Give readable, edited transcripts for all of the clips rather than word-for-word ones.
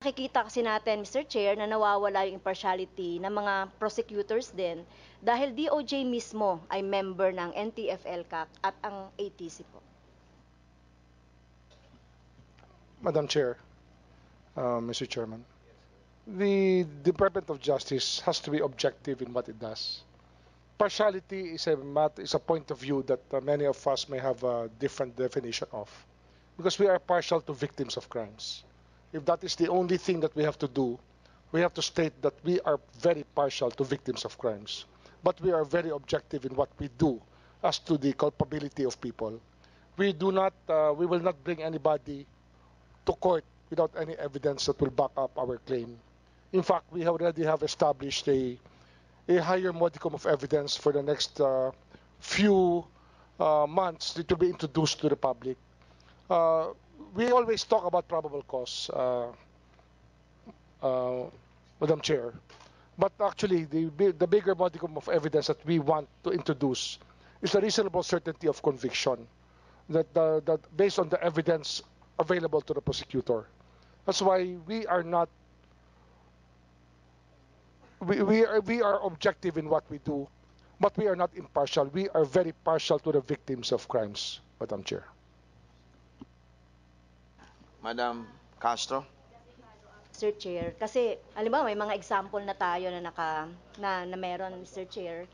nakikita kasi natin, Mr. Chair, na nawawala yung impartiality ng mga prosecutors din dahil DOJ mismo ay member ng NTF-ELCAC at ang ATC po. Madam Chair, Mr. Chairman, the Department of Justice has to be objective in what it does. Partiality is a point of view that many of us may have a different definition of, because we are partial to victims of crimes. If that is the only thing that we have to do, we have to state that we are very partial to victims of crimes. But we are very objective in what we do as to the culpability of people. We will not bring anybody to court without any evidence that will back up our claim. In fact, we already have established a higher modicum of evidence for the next few months that will be introduced to the public. We always talk about probable cause, Madam Chair, but actually the bigger modicum of evidence that we want to introduce is a reasonable certainty of conviction that based on the evidence available to the prosecutor. That's why we are not. We are objective in what we do, but we are not impartial. We are very partial to the victims of crimes, Madam Chair. Madam Castro. Mr. Chair, kasi alam mo may mga example na tayo na meron, Mr. Chair.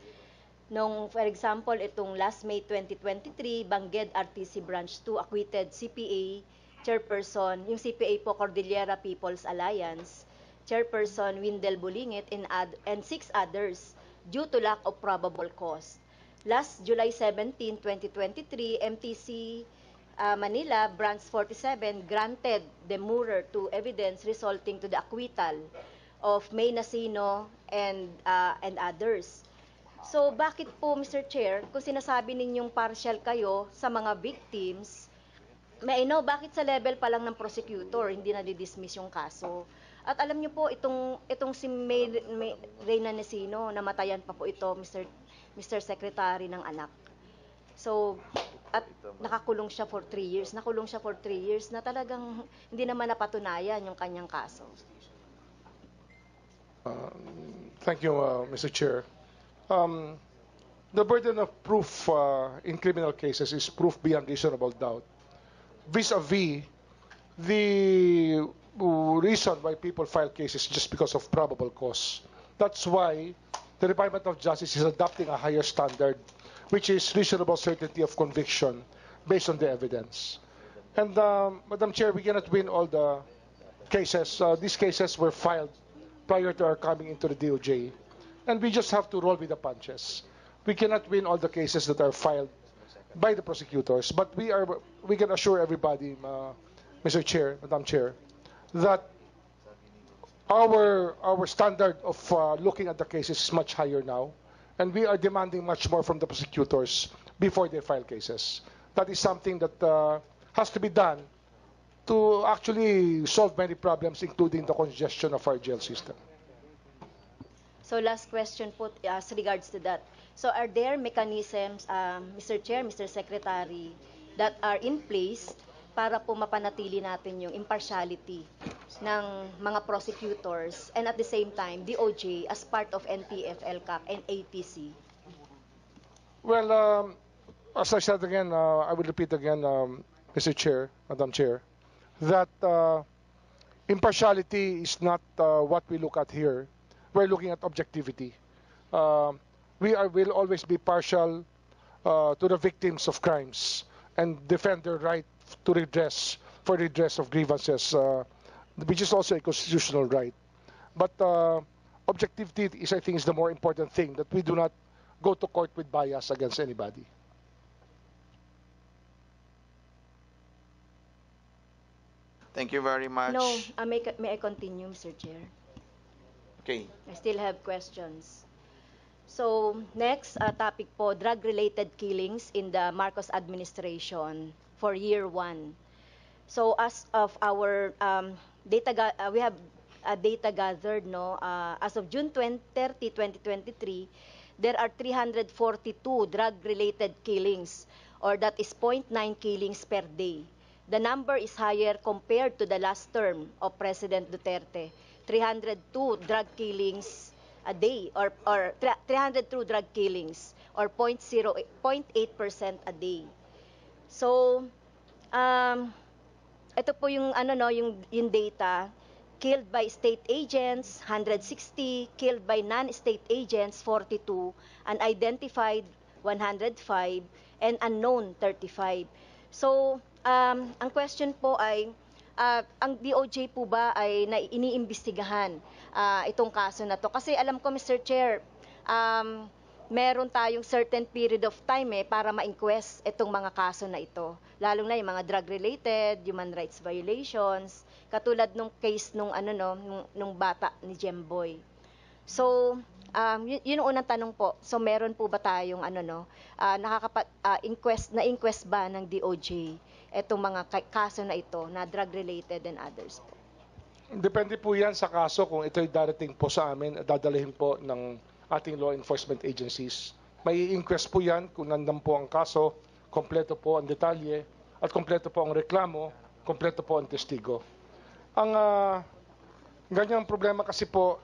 Nung for example itong last May 2023, Bangged RTC Branch 2 acquitted CPA chairperson, yung CPA po Cordillera People's Alliance, chairperson Windel Bulingit and 6 others due to lack of probable cause. Last July 17, 2023, MTC Manila Branch 47 granted demurrer to evidence resulting to the acquittal of May Nasino and others. So bakit po, Mr. Chair, kung sinasabi ninyong partial kayo sa mga victims, may bakit sa level pa lang ng prosecutor hindi na di-dismiss yung kaso? At alam niyo po itong si May Reyna Nasino, namatayan pa po ito, Mr. Secretary ng anak. So at nakakulong siya for 3 years. Nakulong siya for 3 years na talagang hindi naman napatunayan yung kanyang kaso. Thank you, Mr. Chair. The burden of proof in criminal cases is proof beyond reasonable doubt. Vis-a-vis the reason why people file cases just because of probable cause. That's why the Department of Justice is adopting a higher standard, which is reasonable certainty of conviction based on the evidence. And Madam Chair, we cannot win all the cases. These cases were filed prior to our coming into the DOJ, and we just have to roll with the punches. We cannot win all the cases that are filed by the prosecutors, but we can assure everybody, Mr. Chair, Madam Chair, that our standard of looking at the cases is much higher now, and we are demanding much more from the prosecutors before they file cases. That is something that has to be done to actually solve many problems, including the congestion of our jail system. So last question po as regards to that. So are there mechanisms, Mr. Chair, Mr. Secretary, that are in place para po mapanatili natin yung impartiality ng mga prosecutors and at the same time DOJ as part of NTF, ELCAC, and ATC? Well, as I said again, I will repeat again, Mr. Chair, Madam Chair, that impartiality is not what we look at here. We're looking at objectivity. Will always be partial to the victims of crimes and defend their right to redress of grievances, which is also a constitutional right. But objectivity is, I think, is the more important thing, that we do not go to court with bias against anybody. Thank you very much. No, may I continue, Mr. Chair? Okay. I still have questions. So, next topic po, drug-related killings in the Marcos administration for year 1. So, as of our data, we have data gathered, no? As of June 30, 2023, there are 342 drug-related killings, or that is 0.9 killings per day. the number is higher compared to the last term of President Duterte. 302 drug killings a day, or 302 drug killings, or 0.8% a day. So, ito po yung yung data. Killed by state agents 160, killed by non-state agents 42, unidentified 105, and unknown 35. So, ang question po ay, ang DOJ po ba ay iniimbestigahan itong kaso na to? Kasi alam ko, Mr. Chair, meron tayong certain period of time para ma-inquest itong mga kaso na ito. Lalo na yung mga drug-related, human rights violations, katulad nung case nung bata ni Jemboy. So, yun ang unang tanong po. So, meron po ba tayong inquest ba ng DOJ itong mga kaso na ito na drug-related and others po? Depende po yan sa kaso kung ito'y darating po sa amin, dadalhin po ng ating law enforcement agencies. May inquest po yan kung nandun po ang kaso, kompleto po ang detalye, at kompleto po ang reklamo, kompleto po ang testigo. Ang ganyang problema kasi po,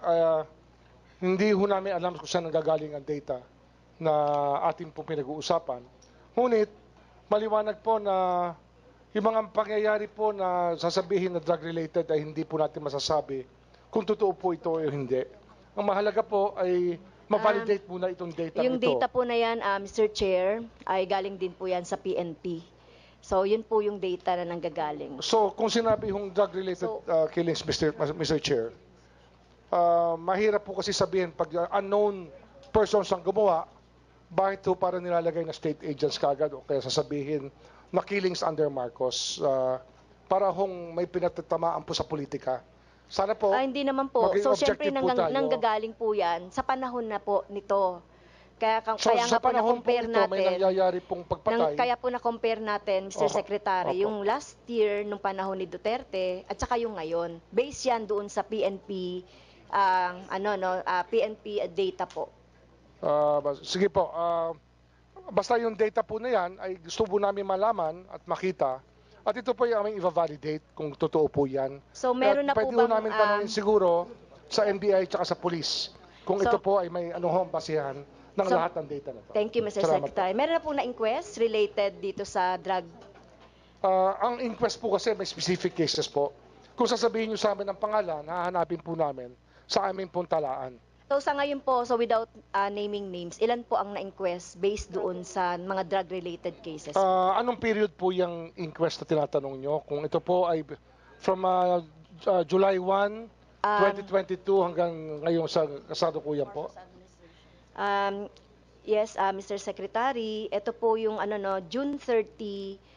hindi ho namin alam kung saan nanggagaling ang data na ating po pinag-uusapan. Ngunit, maliwanag po na yung mga pangyayari po na sasabihin na drug-related ay hindi po natin masasabi kung totoo po ito o hindi. Ang mahalaga po ay ma-validate muna itong data Yung ito. data po na yan, Mr. Chair, ay galing din po yan sa PNP. So, yun po yung data na nanggagaling. So, kung sinabi yung drug-related killings, Mr. Chair, mahirap po kasi sabihin pag unknown persons ang gumawa, bakit po para nilalagay na state agents kagad o kaya sasabihin na killings under Marcos para hong may pinatatamaan po sa politika. Sana po, hindi naman po. So, syempre, nanggagaling po yan sa panahon na po nito. Kaya nga po na-compare natin. May nangyayari pong pagpatay. Kaya po na-compare natin, Mr. Secretary, yung last year nung panahon ni Duterte at saka yung ngayon. Based yan doon sa PNP, PNP data po. Sige po. Basta yung data po na yan ay gusto po namin malaman at makita. At ito po yung aming i-validate kung totoo po yan. So meron na po bang... bang... Pwede namin tanongin siguro sa NBI at sa police kung ito po ay may basihan ng lahat ng data na to. Thank you, Mr. Secretary. Meron na po na inquest related dito sa drug? Ang inquest po kasi may specific cases po. Kung sasabihin nyo sa amin ang pangalan, hahanapin po namin sa aming pong talaan. So sa ngayon po, so without naming names, ilan po ang na-inquest based doon sa mga drug-related cases? Anong period po yung inquest na tinatanong nyo? Kung ito po ay from July 1, 2022 hanggang ngayon sa kasalukuyan po? Yes, Mr. Secretary, ito po yung June 30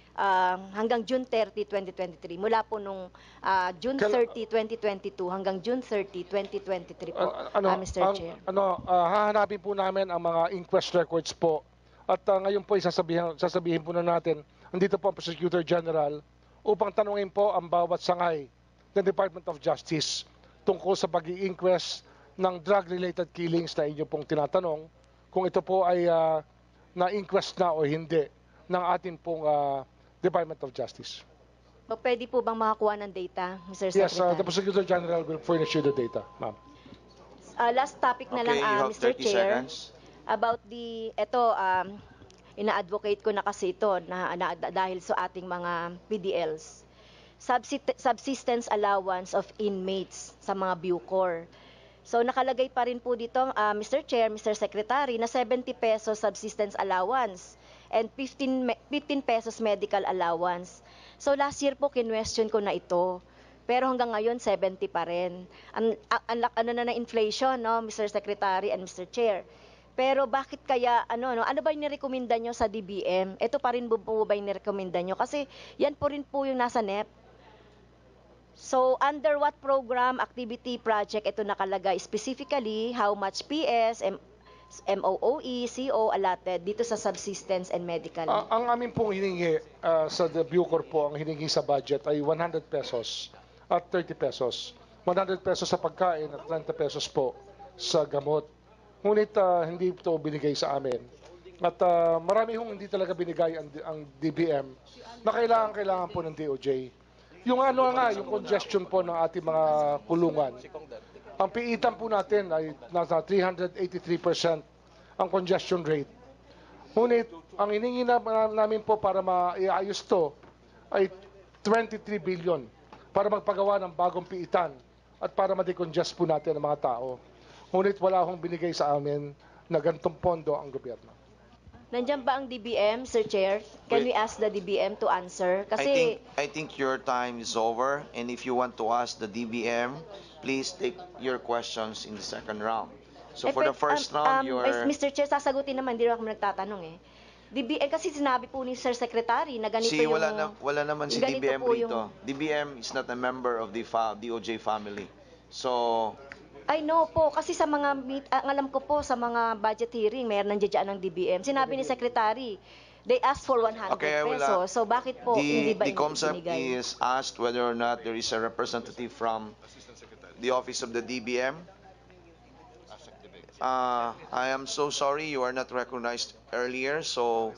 hanggang June 30, 2023. Mula po nung June 30, 2022 hanggang June 30, 2023 po, Mr. Chair. Hahanapin po namin ang mga inquest records po. At ngayon po sasabihin po na natin, andito po ang Prosecutor General upang tanungin po ang bawat sangay ng Department of Justice tungkol sa pag-i-inquest ng drug-related killings na inyo pong tinatanong, kung ito po ay na-inquest na o hindi ng ating pong Department of Justice. So, pwede po bang makakuha ng data, Mr. Secretary? Yes, the Prosecutor General will furnish you the data, ma'am. Last topic na lang, Mr. Chair. Seconds. About ina-advocate ko na kasi ito dahil sa ating mga PDLs. Subsistence allowance of inmates sa mga Bucor. So nakalagay pa rin po dito, Mr. Chair, Mr. Secretary, na 70 pesos subsistence allowance and 15 pesos medical allowance. So last year po kinwestiyon ko na ito. Pero hanggang ngayon 70 pa rin. Ano na inflation, no, Mr. Secretary and Mr. Chair. Pero bakit kaya ano ba yung nirekomenda nyo sa DBM? Ito pa rin po ba yung nirekomenda nyo? Kasi yan po rin po yung nasa NEP. So, under what program, activity, project, ito nakalagay specifically, how much PS, MOOE, CO allotted dito sa subsistence and medical? Ang amin pong hiningi sa Bucor po, ang hiningi sa budget ay 100 pesos at 30 pesos. 100 pesos sa pagkain at 30 pesos po sa gamot. Ngunit hindi ito binigay sa amin. At marami hong hindi talaga binigay ang DBM na kailangan po ng DOJ. Yung ano nga, yung congestion po ng ating mga kulungan. Ang piitan po natin ay nasa 383% ang congestion rate. Ngunit, ang hiningi namin po para maiayos to ay 23 billion para magpagawa ng bagong piitan at para ma-decongest po natin ang mga tao. Ngunit wala akong binigay sa amin na gantong pondo ang gobyerno. Nandiyan ba ang DBM, Sir Chair? Can Wait. we ask the DBM to answer? I think your time is over, and if you want to ask the DBM, please take your questions in the second round. So for the first round, Mr. Chair, sasagutin naman, hindi rin ako nagtatanong eh. DBM, kasi sinabi po ni Sir Secretary na ganito yung... wala naman si ganito DBM po rito. DBM is not a member of the DOJ family. So, I know po, kasi sa mga, ang alam ko po, sa mga budget hearing, mayroon nandiyan ng DBM. Sinabi ni Secretary, they asked for 100 okay, pesos. So bakit po hindi ba the concept binigay? is asked whether or not there is a representative from the office of the DBM. I am so sorry you are not recognized earlier, so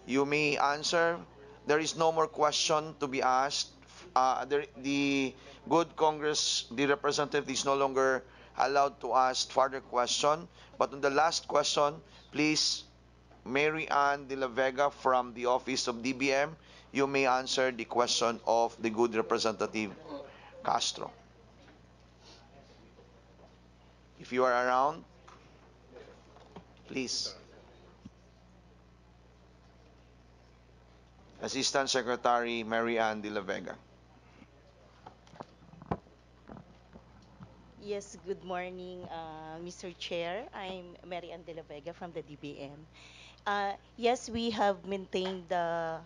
you may answer. There is no more question to be asked. The good Congress, the representative is no longer allowed to ask further question. But on the last question, please, Mary Ann de la Vega from the office of DBM, you may answer the question of the good representative Castro. If you are around, please. Assistant Secretary Mary Ann de la Vega. Yes, good morning, Mr. Chair. I'm Mary Ann de la Vega from the DBM. Yes, we have maintained the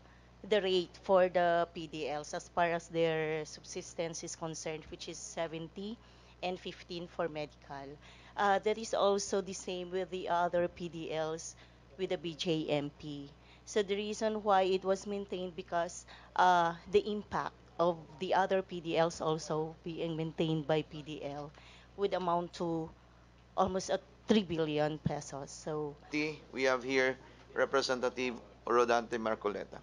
rate for the PDLs as far as their subsistence is concerned, which is 70 and 15 for medical. That is also the same with the other PDLs with the BJMP. So the reason why it was maintained because the impact of the other PDLs also being maintained by PDL would amount to almost 3 billion pesos. So We have here Representative Rodante Marcoleta.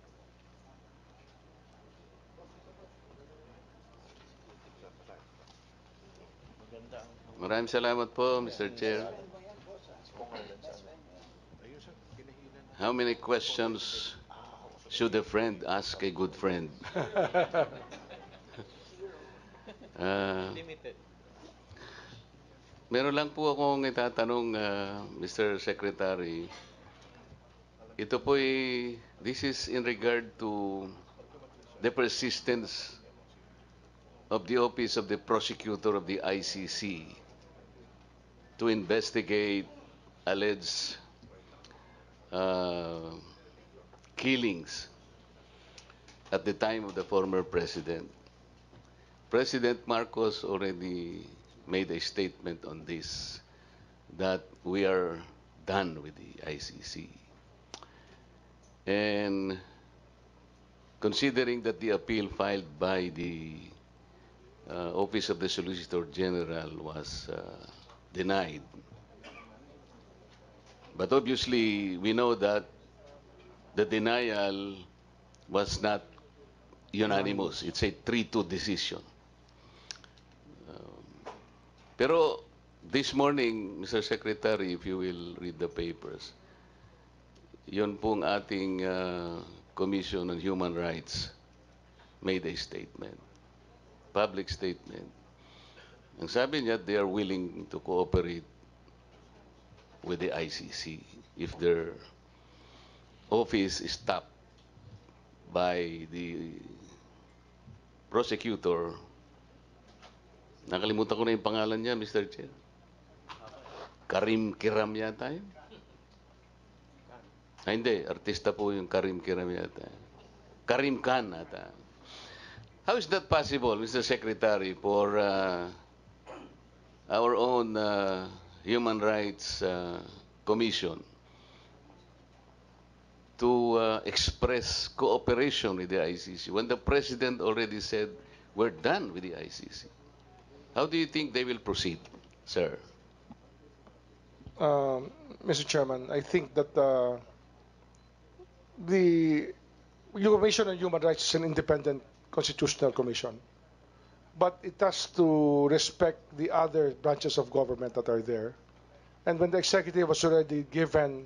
Maraming salamat po, Mr. Chair. How many questions should a friend ask a good friend? Meron lang po akong itatanong, Mr. Secretary. Ito po this is in regard to the persistence of the Office of the Prosecutor of the ICC to investigate alleged killings at the time of the former president. President Marcos already made a statement on this, that we are done with the ICC. And considering that the appeal filed by the Office of the Solicitor General was denied, but obviously we know that the denial was not unanimous. It's a 3-2 decision. Pero this morning, Mr. Secretary, if you will read the papers, yun pong ating Commission on Human Rights made a statement, public statement. Ang sabi niya, they are willing to cooperate with the ICC if their office is stopped by the prosecutor. Nakalimutan ko na yung pangalan niya, Mr. Chair. Karim Kiram yata yun? Hindi. Artista po yung Karim Kiram yata. Karim Khan ata. How is that possible, Mr. Secretary, for our own Human Rights Commission to express cooperation with the ICC when the President already said we're done with the ICC? How do you think they will proceed, sir? Mr. Chairman, I think that the Commission on Human Rights is an independent constitutional commission, but it has to respect the other branches of government that are there. And when the executive was already given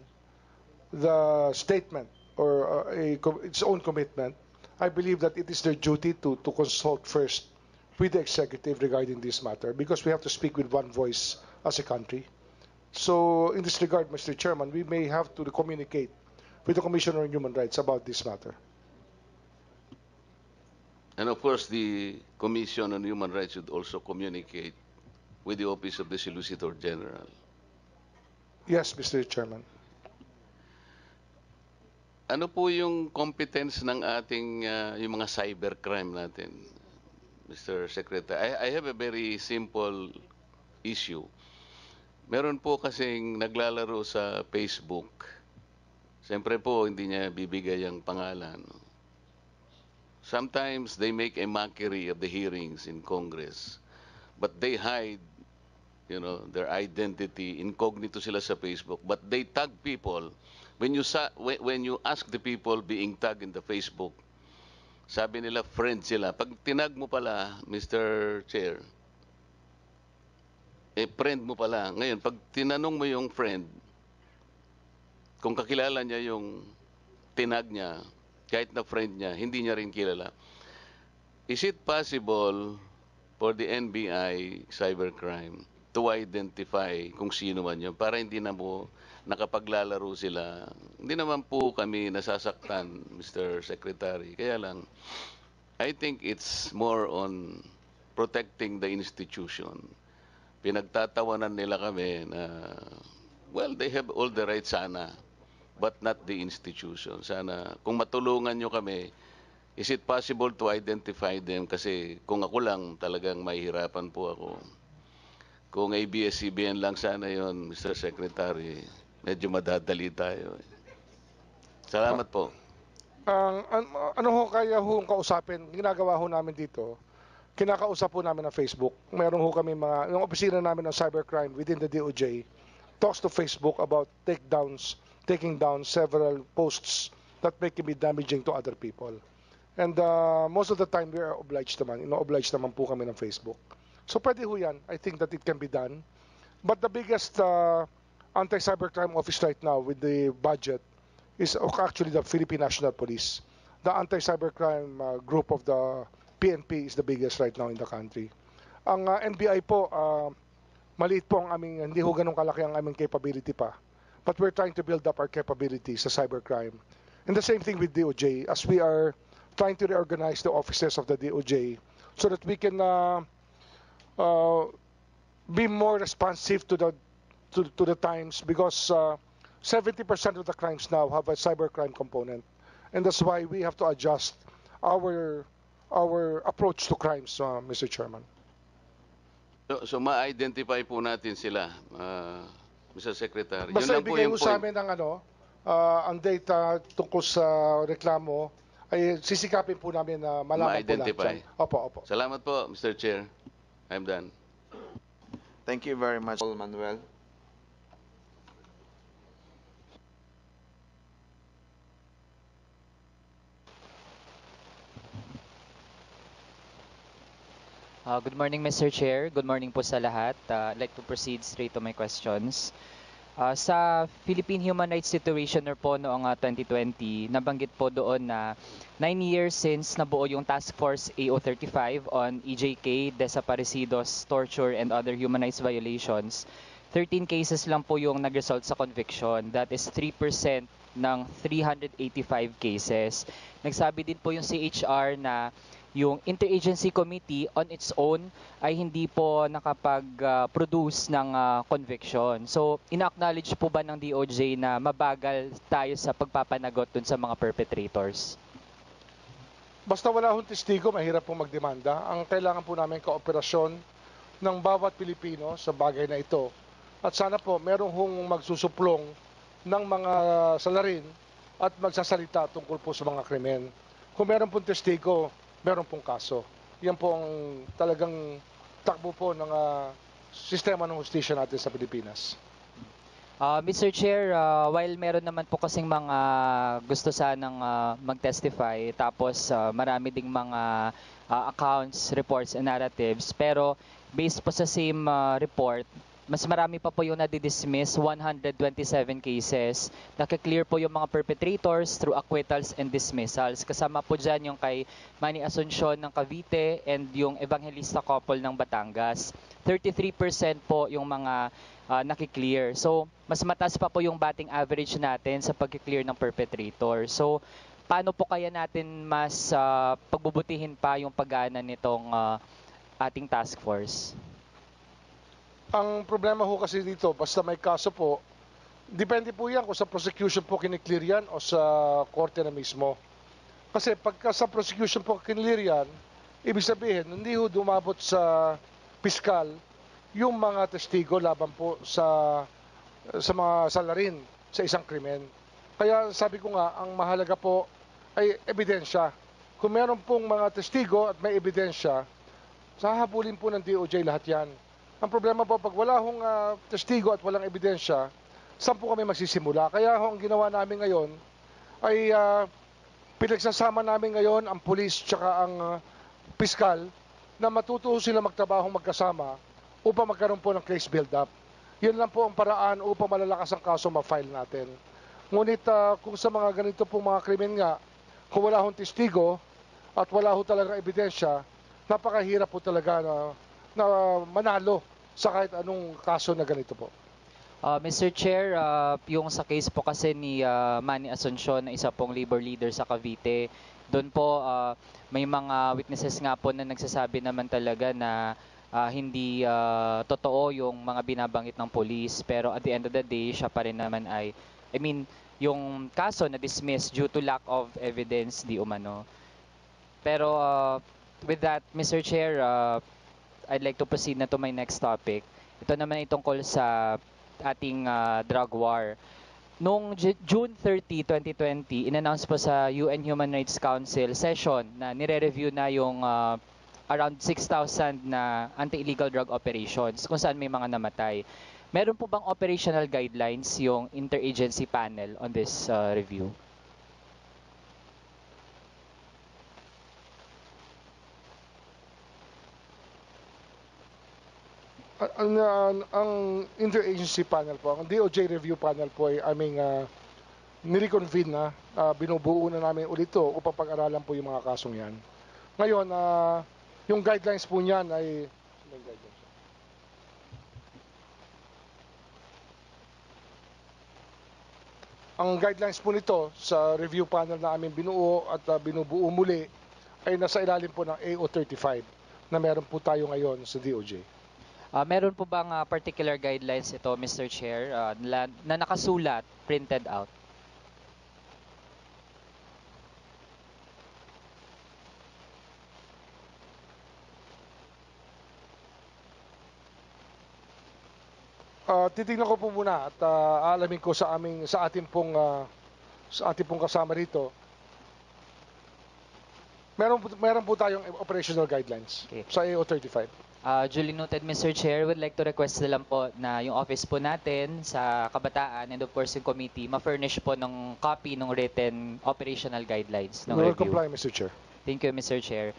the statement or its own commitment, I believe that it is their duty to consult first with the executive regarding this matter, because we have to speak with one voice as a country. So in this regard, Mr. Chairman, we may have to communicate with the Commissioner on Human Rights about this matter. And of course, the Commission on Human Rights should also communicate with the Office of the Solicitor General. Yes, Mr. Chairman. Ano po yung competence ng ating yung mga cybercrime natin, Mr. Secretary? I have a very simple issue. Meron po kasing naglalaro sa Facebook. Siyempre po, hindi niya bibigay ang pangalan. Sometimes they make a mockery of the hearings in Congress, but they hide, their identity. Incognito sila sa Facebook, but they tag people. When you ask the people being tagged in the Facebook, sabi nila friend sila. Pag tinag mo pala, Mr. Chair, friend mo pala. Ngayon, pag tinanong mo yung friend, kung kakilala niya yung tinag niya, kahit na friend niya, hindi niya rin kilala. Is it possible for the NBI cybercrime to identify kung sino man yun para hindi na mo nakapaglalaro sila? Hindi naman po kami nasasaktan, Mr. Secretary. Kaya lang, I think it's more on protecting the institution. Pinagtatawanan nila kami na, well, they have all the rights sana, but not the institution. Sana, kung matulungan nyo kami, is it possible to identify them? Kasi kung ako lang, talagang mahihirapan po ako. Kung ABS-CBN lang sana yon, Mr. Secretary, medyo madadali tayo. Salamat po. Ano ho kaya ho kausapin? Ginagawa ho namin dito, kinakausap po namin ng Facebook. Meron ho kami yung opisina namin ng cybercrime within the DOJ talks to Facebook about taking down several posts that may be damaging to other people. And most of the time, we are obliged naman. Obliged naman po kami ng Facebook. So pwede ho yan. I think that it can be done. But the biggest anti-cybercrime office right now with the budget is actually the Philippine National Police. The anti-cybercrime group of the PNP is the biggest right now in the country. Ang NBI po, maliit po ang aming, hindi ho ganun kalaki ang aming capability pa. But we're trying to build up our capabilities sa cybercrime. And the same thing with DOJ, as we are trying to reorganize the offices of the DOJ so that we can be more responsive to the times, because 70% of the crimes now have a cybercrime component. And that's why we have to adjust our approach to crimes, Mr. Chairman. So ma-identify po natin sila, Mr. Secretary. Basta Yun lang po ibigay yung mo sa point. amin ang data tungkol sa reklamo, ay sisikapin po namin na malaman po Ma-identify. lahat. Opo. Salamat po, Mr. Chair. I'm done. Thank you very much, Manuel. Good morning, Mr. Chair. Good morning po sa lahat. I'd like to proceed straight to my questions. Sa Philippine human rights situation po noong 2020, nabanggit po doon na 9 years since nabuo yung Task Force AO35 on EJK, desaparecidos, torture, and other human rights violations. 13 cases lang po yung nag-result sa conviction. That is 3% ng 385 cases. Nagsabi din po yung CHR na yung Interagency Committee on its own ay hindi po nakapag-produce ng conviction. So, ina-acknowledge po ba ng DOJ na mabagal tayo sa pagpapanagot dun sa mga perpetrators? Basta wala hong testigo, mahirap pong magdemanda. Ang kailangan po namin kooperasyon ng bawat Pilipino sa bagay na ito. At sana po merong hong magsusuplong ng mga salarin at magsasalita tungkol po sa mga krimen. Kung meron pong testigo, meron pong kaso. Yan po ang talagang takbo po ng sistema ng hustisya natin sa Pilipinas. Mr. Chair, while meron naman po kasing mga gusto sanang mag-testify, tapos marami ding mga accounts, reports, and narratives, pero based po sa same report, mas marami pa po yung nadi-dismiss, 127 cases. Naka-clear po yung mga perpetrators through acquittals and dismissals. Kasama po dyan yung kay Manny Asuncion ng Cavite and yung Evangelista couple ng Batangas. 33% po yung mga nakiklear. So, mas mataas pa po yung batting average natin sa pag-clear ng perpetrator. So, paano po kaya natin mas pagbubutihin pa yung pag-aana nitong ating task force? Ang problema ho kasi dito, basta may kaso po, depende po yan kung sa prosecution po kiniklear yan o sa korte na mismo. Kasi pagka sa prosecution po kiniklear yan, ibig sabihin, hindi ho dumabot sa piskal yung mga testigo laban po sa mga salarin sa isang krimen. Kaya sabi ko nga, ang mahalaga po ay ebidensya. Kung meron pong mga testigo at may ebidensya, sahabulin po ng DOJ lahat yan. Ang problema po, pag wala hong testigo at walang ebidensya, saan po kami magsisimula? Kaya ho, ang ginawa namin ngayon ay pinagsasama namin ngayon ang pulis tsaka ang piskal na matuto sila magtrabaho magkasama upang magkaroon po ng case build-up. Yun lang po ang paraan upang malalakas ang kaso ma-file natin. Ngunit kung sa mga ganito pong mga krimen nga, kung wala hong testigo at wala ho talaga ebidensya, napakahirap po talaga na manalo sa kahit anong kaso na ganito po. Mr. Chair, yung sa case po kasi ni Manny Asuncion, na isa pong labor leader sa Cavite, doon po may mga witnesses nga po na nagsasabi naman talaga na hindi totoo yung mga binabanggit ng police, pero at the end of the day, siya pa rin naman ay, yung kaso na dismiss due to lack of evidence di umano. Pero with that, Mr. Chair, I'd like to proceed na to my next topic. Ito naman ay tungkol sa ating drug war. Noong June 30, 2020, in-announce po sa UN Human Rights Council session na nire-review na yung around 6,000 na anti-illegal drug operations kung saan may mga namatay. Meron po bang operational guidelines yung interagency panel on this review? Ang interagency panel po, ang DOJ review panel po ay aming nireconvene na, binubuo na namin ulit ito upang pag-aralan po yung mga kasong yan. Ngayon, yung guidelines po niyan ay ang guidelines po nito sa review panel na aming binuo at binubuo muli ay nasa ilalim po ng AO35 na meron po tayo ngayon sa DOJ. Meron po bang particular guidelines ito, Mr. Chair, na nakasulat, printed out? Titingnan ko po muna at aalamin ko sa ating pong kasama rito. Meron po tayong operational guidelines sa AO35. Duly noted, Mr. Chair. Would like to request na lang po na yung office po natin sa Kabataan and of course yung committee ma-furnish po ng copy ng written operational guidelines ng We will review. comply, Mr. Chair. Thank you, Mr. Chair.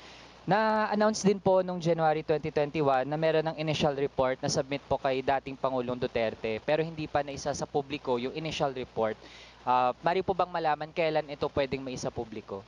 Na-announce din po noong January 2021 na meron ng initial report na submit po kay dating Pangulong Duterte pero hindi pa naisa sa publiko yung initial report. Mari po bang malaman kailan ito pwedeng maisa publiko?